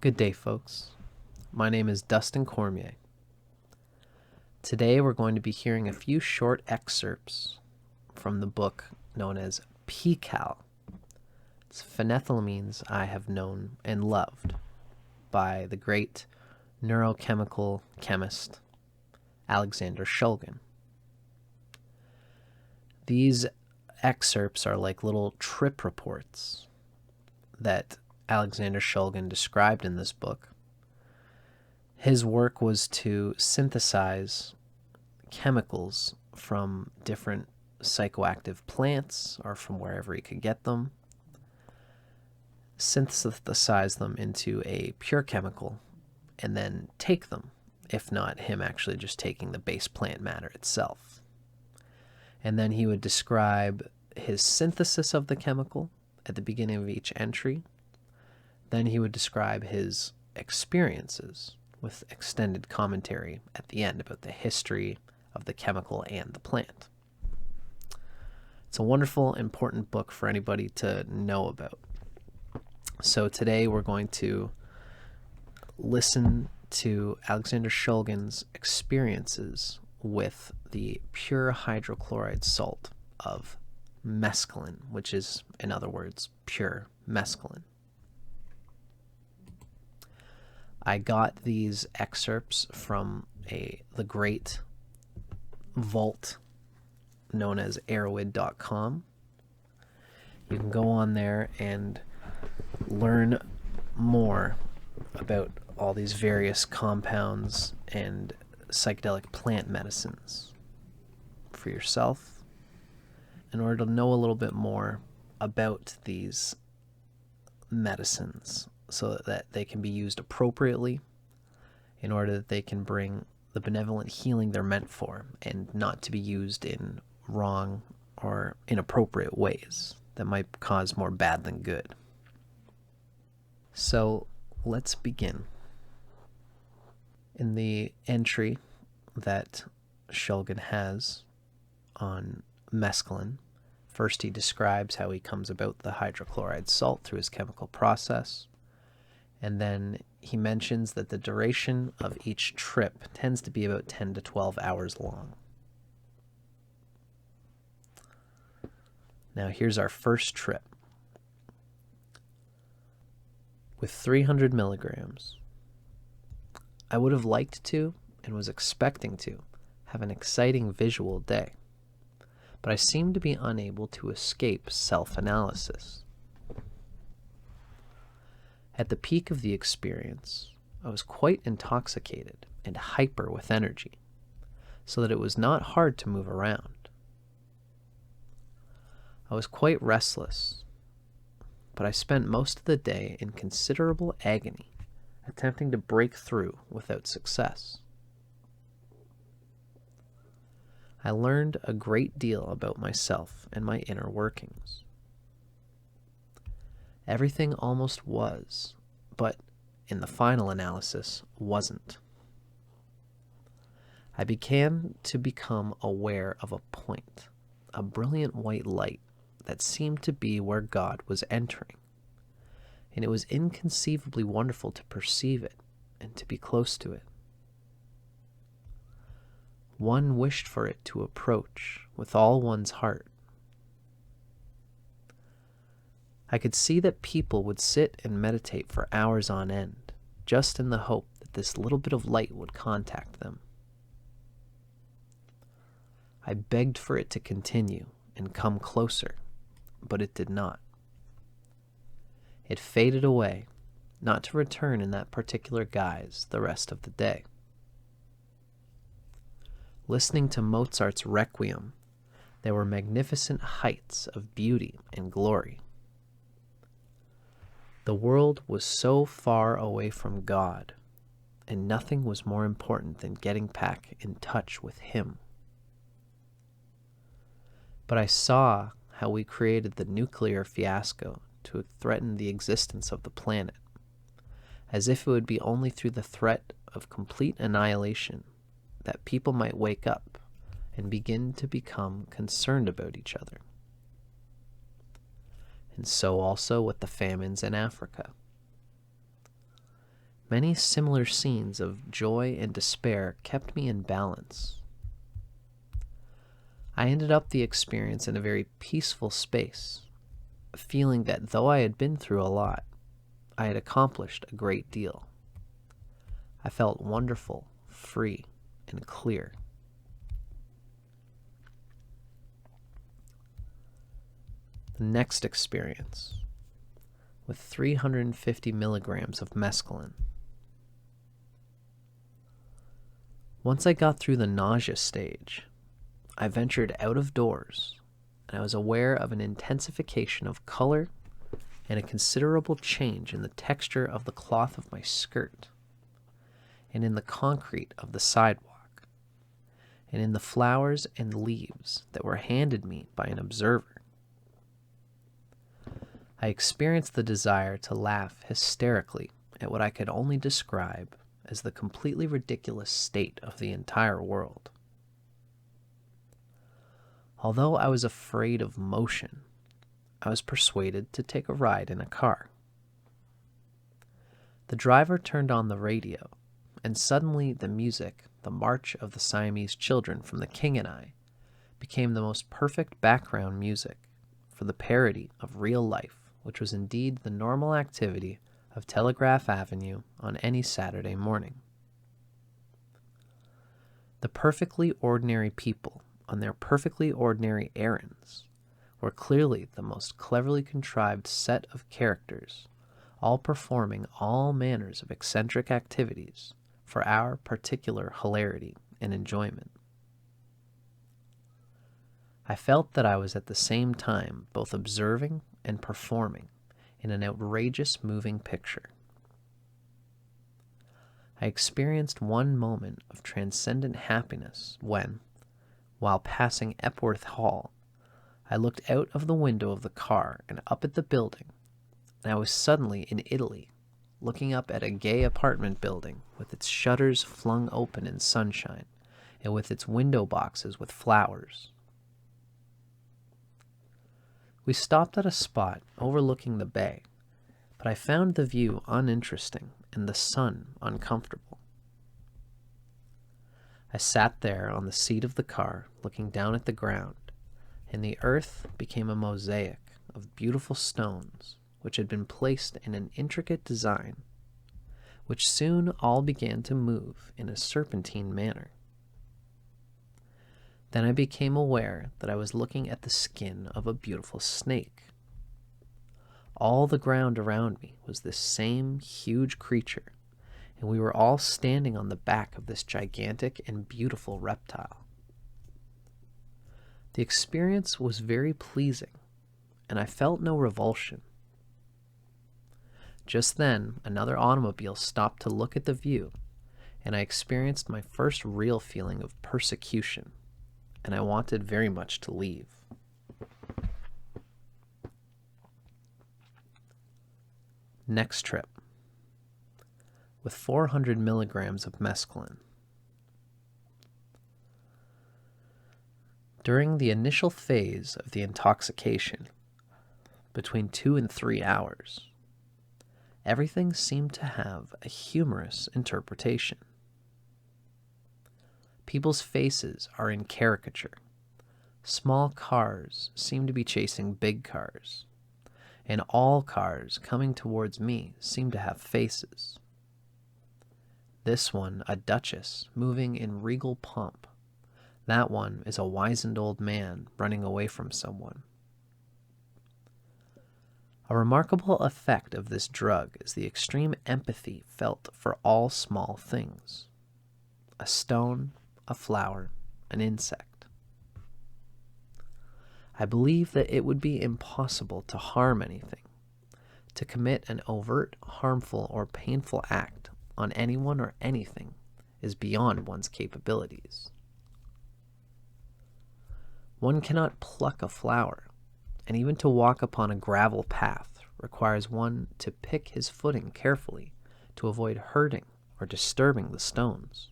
Good day, folks. My name is Dustin Cormier. Today we're going to be hearing a few short excerpts from the book known as PIHKAL. It's Phenethylamines I Have Known and Loved by the great neurochemical chemist Alexander Shulgin. These excerpts are like little trip reports that Alexander Shulgin described in this book. His work was to synthesize chemicals from different psychoactive plants or from wherever he could get them, synthesize them into a pure chemical, and then take them, if not him actually just taking the base plant matter itself. And then he would describe his synthesis of the chemical at the beginning of each entry. Then he would describe his experiences with extended commentary at the end about the history of the chemical and the plant. It's a wonderful, important book for anybody to know about. So today we're going to listen to Alexander Shulgin's experiences with the pure hydrochloride salt of mescaline, which is, in other words, pure mescaline. I got these excerpts from the great vault known as Erowid.com. You can go on there and learn more about all these various compounds and psychedelic plant medicines for yourself in order to know a little bit more about these medicines so that they can be used appropriately in order that they can bring the benevolent healing they're meant for and not to be used in wrong or inappropriate ways that might cause more bad than good. So let's begin. In the entry that Shulgin has on mescaline, first he describes how he comes about the hydrochloride salt through his chemical process, and then he mentions that the duration of each trip tends to be about 10 to 12 hours long. Now here's our first trip. With 300 milligrams, I would have liked to, and was expecting to, have an exciting visual day, but I seemed to be unable to escape self-analysis. At the peak of the experience, I was quite intoxicated and hyper with energy, so that it was not hard to move around. I was quite restless, but I spent most of the day in considerable agony, attempting to break through without success. I learned a great deal about myself and my inner workings. Everything almost was, but in the final analysis, wasn't. I began to become aware of a point, a brilliant white light that seemed to be where God was entering, and it was inconceivably wonderful to perceive it and to be close to it. One wished for it to approach with all one's heart. I could see that people would sit and meditate for hours on end, just in the hope that this little bit of light would contact them. I begged for it to continue and come closer, but it did not. It faded away, not to return in that particular guise the rest of the day. Listening to Mozart's Requiem, there were magnificent heights of beauty and glory. The world was so far away from God, and nothing was more important than getting back in touch with Him. But I saw how we created the nuclear fiasco to threaten the existence of the planet, as if it would be only through the threat of complete annihilation that people might wake up and begin to become concerned about each other. And so also with the famines in Africa. Many similar scenes of joy and despair kept me in balance. I ended up the experience in a very peaceful space, feeling that though I had been through a lot, I had accomplished a great deal. I felt wonderful, free, and clear. The next experience, with 350 milligrams of mescaline. Once I got through the nausea stage, I ventured out of doors, and I was aware of an intensification of color and a considerable change in the texture of the cloth of my skirt, and in the concrete of the sidewalk, and in the flowers and leaves that were handed me by an observer. I experienced the desire to laugh hysterically at what I could only describe as the completely ridiculous state of the entire world. Although I was afraid of motion, I was persuaded to take a ride in a car. The driver turned on the radio, and suddenly the music, the March of the Siamese Children from The King and I, became the most perfect background music for the parody of real life, which was indeed the normal activity of Telegraph Avenue on any Saturday morning. The perfectly ordinary people on their perfectly ordinary errands were clearly the most cleverly contrived set of characters, all performing all manners of eccentric activities for our particular hilarity and enjoyment. I felt that I was at the same time both observing and performing in an outrageous moving picture. I experienced one moment of transcendent happiness when, while passing Epworth Hall, I looked out of the window of the car and up at the building, and I was suddenly in Italy, looking up at a gay apartment building with its shutters flung open in sunshine and with its window boxes with flowers. We stopped at a spot overlooking the bay, but I found the view uninteresting and the sun uncomfortable. I sat there on the seat of the car looking down at the ground, and the earth became a mosaic of beautiful stones which had been placed in an intricate design, which soon all began to move in a serpentine manner. Then I became aware that I was looking at the skin of a beautiful snake. All the ground around me was this same huge creature, and we were all standing on the back of this gigantic and beautiful reptile. The experience was very pleasing, and I felt no revulsion. Just then, another automobile stopped to look at the view, and I experienced my first real feeling of persecution, and I wanted very much to leave. Next trip, with 400 milligrams of mescaline. During the initial phase of the intoxication, between 2 and 3 hours, everything seemed to have a humorous interpretation. People's faces are in caricature. Small cars seem to be chasing big cars, and all cars coming towards me seem to have faces. This one, a duchess, moving in regal pomp. That one is a wizened old man running away from someone. A remarkable effect of this drug is the extreme empathy felt for all small things. A stone, a flower, an insect. I believe that it would be impossible to harm anything, to commit an overt, harmful, or painful act on anyone or anything is beyond one's capabilities. One cannot pluck a flower, and even to walk upon a gravel path requires one to pick his footing carefully to avoid hurting or disturbing the stones.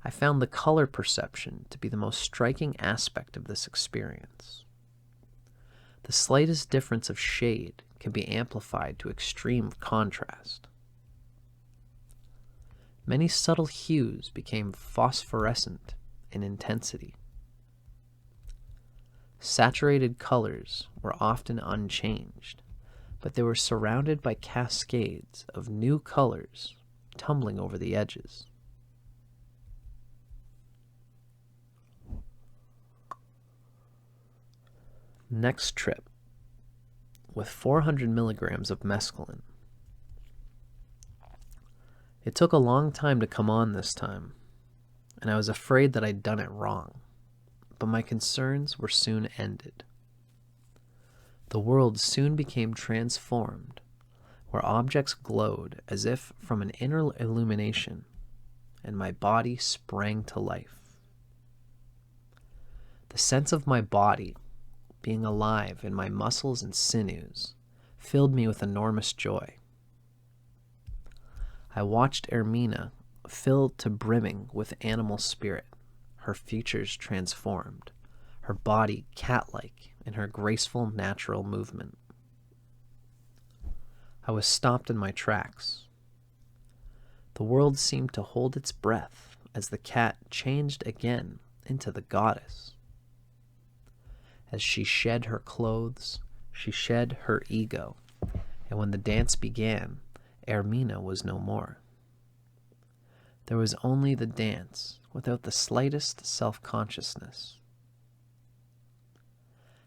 I found the color perception to be the most striking aspect of this experience. The slightest difference of shade can be amplified to extreme contrast. Many subtle hues became phosphorescent in intensity. Saturated colors were often unchanged, but they were surrounded by cascades of new colors tumbling over the edges. Next trip, with 400 milligrams of mescaline. It took a long time to come on this time, and I was afraid that I'd done it wrong, but my concerns were soon ended. The world soon became transformed, where objects glowed as if from an inner illumination, and my body sprang to life. The sense of my body being alive in my muscles and sinews filled me with enormous joy. I watched Ermina filled to brimming with animal spirit, her features transformed, her body cat-like in her graceful natural movement. I was stopped in my tracks. The world seemed to hold its breath as the cat changed again into the goddess. As she shed her clothes, she shed her ego, and when the dance began, Ermina was no more. There was only the dance, without the slightest self-consciousness.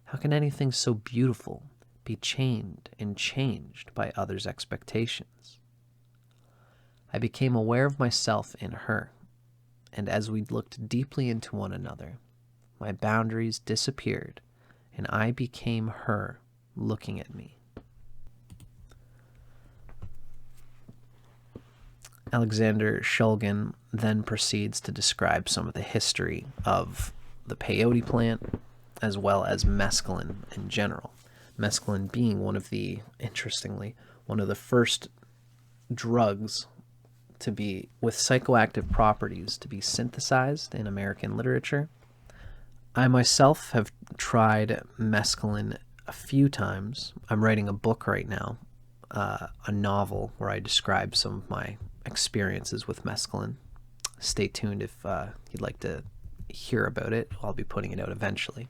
How can anything so beautiful be chained and changed by others' expectations? I became aware of myself in her, and as we looked deeply into one another, my boundaries disappeared, and I became her looking at me. Alexander Shulgin then proceeds to describe some of the history of the peyote plant, as well as mescaline in general. Mescaline being interestingly, one of the first drugs to be, with psychoactive properties, to be synthesized in American literature. I myself have tried mescaline a few times. I'm writing a book right now, a novel where I describe some of my experiences with mescaline. Stay tuned if you'd like to hear about it. I'll be putting it out eventually.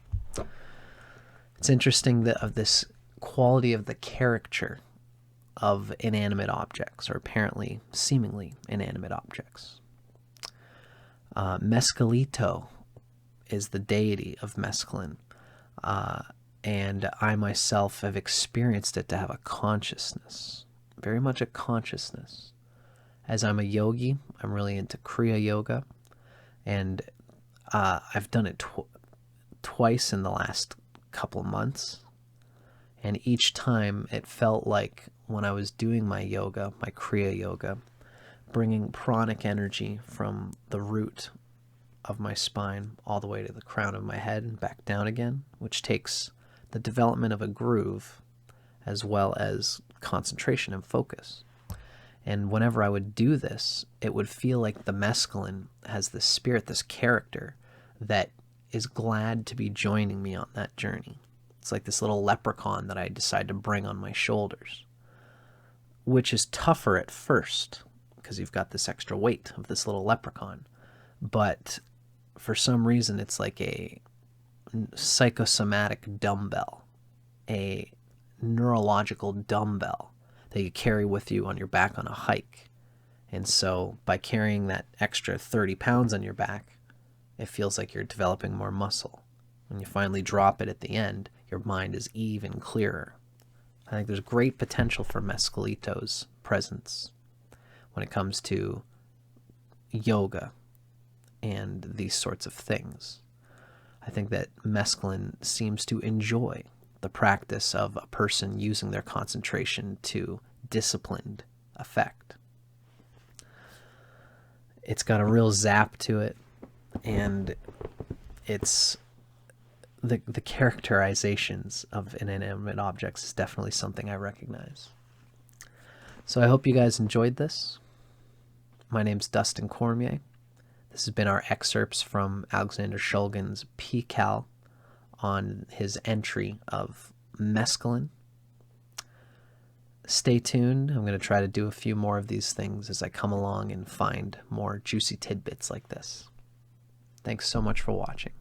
It's interesting that of this quality of the caricature of inanimate objects, or apparently seemingly inanimate objects. Mescalito is the deity of mescaline, and I myself have experienced it to have a consciousness, very much a consciousness. As I'm a yogi, I'm really into Kriya Yoga, and I've done it twice in the last couple months, and each time it felt like when I was doing my yoga, my Kriya Yoga, bringing pranic energy from the root of my spine all the way to the crown of my head and back down again, which takes the development of a groove as well as concentration and focus. And whenever I would do this, it would feel like the mescaline has this spirit, this character that is glad to be joining me on that journey. It's like this little leprechaun that I decide to bring on my shoulders, which is tougher at first because you've got this extra weight of this little leprechaun. But for some reason, it's like a psychosomatic dumbbell, a neurological dumbbell that you carry with you on your back on a hike. And so by carrying that extra 30 pounds on your back, it feels like you're developing more muscle. When you finally drop it at the end, your mind is even clearer. I think there's great potential for mescalito's presence when it comes to yoga and these sorts of things. I think that mescaline seems to enjoy the practice of a person using their concentration to disciplined effect. It's got a real zap to it, and it's the characterizations of inanimate objects is definitely something I recognize. So I hope you guys enjoyed this. My name's Dustin Cormier. This has been our excerpts from Alexander Shulgin's PIHKAL on his entry of mescaline. Stay tuned. I'm going to try to do a few more of these things as I come along and find more juicy tidbits like this. Thanks so much for watching.